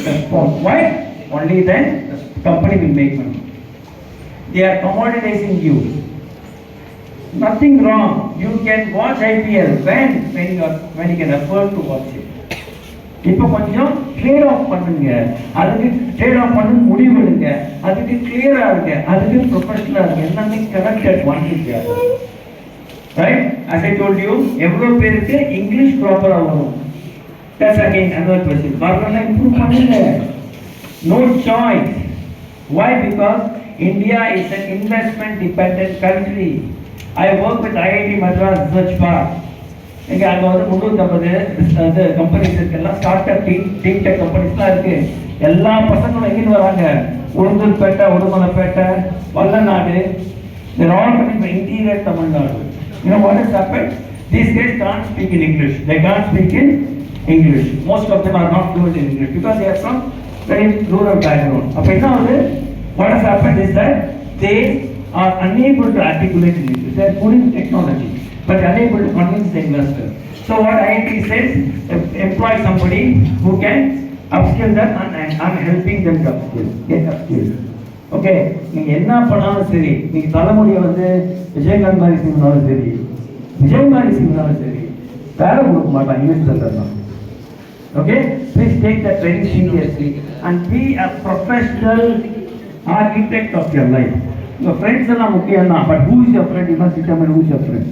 respond. Why? Only then the company will make money. They are commoditizing you. Nothing wrong. You can watch IPL when you can afford to watch it. இப்போ கொஞ்சம் trade off பண்ணுங்க, அதுக்கு trade off பண்ண முடிவெடுங்க, அதுக்கு கிளியரா இருங்க, அதுக்கு ப்ரொஃபஷனலா இருங்க, எல்லாமே connected one together. Right? as I told you, எவ்வளவு பேருக்கு இங்கிலீஷ் ப்ராப்பரா வரும்? That's again another question. வரலன்னா இம்ப்ரூவ் பண்ணுங்க. No choice. Why? Because India is an investment dependent country. I work with IIT Madras Research Park. இங்கே அங்கே வந்து 350 companies இருக்குல்லாம், ஸ்டார்ட் அப் டீம் டெக் கம்பெனிஸ்லாம் இருக்கு. எல்லா பசங்களும் எங்கேருந்து வராங்க? Ulundurpet, Udumalaipettai, Vallanadu. They're all coming from interior Tamil Nadu. You know what has happened? These guys can't speak in English. They can't speak in English. Most of them are not fluent in English because they are from very rural background. அப்போ என்ன ஆகுது? What has happened is that they are unable to articulate in English. They are putting technology, but unable to convince the investor. So what IIT says, employ somebody who can upskill them and I'm helping them to get upskill. Okay, நீங்க என்ன பண்ணாலும் சரி, நீங்க தலைமுடியை வந்து விஜயகாந்த் மாதிரி செய்யணும் சரி, விஜய் மாதிரி செய்யணும் சரி, வேற கொடுக்க மாட்டான் இன்வெஸ்டர் தான். Okay, please take that very seriously and be a professional architect of your life. Your friends எல்லாம் முக்கியம் தான், but who is your friend? You must determine who is your friend.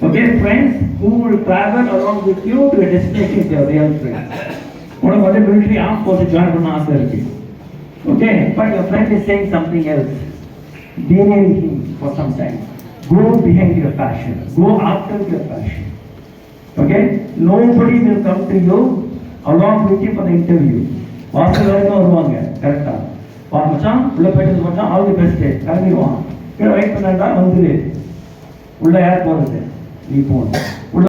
Okay, friends who will travel along with you to a destination is your real friends. உனக்கு வந்து military armed forces join பண்ண ஆசை இருக்கு. Okay, but your friend is saying something else. Delay him for some time. Go behind your passion. Go after your passion. Okay, nobody will come to you along with you for the interview. வாசல் வரைக்கும் வருவாங்க, கரெக்டா? மச்சான் உள்ள போயிட்டு மச்சான் all the best கிளம்பிடுவான். கீழே wait பண்ணா வந்துடு. உள்ள யார் போறது? நீ போகணும்.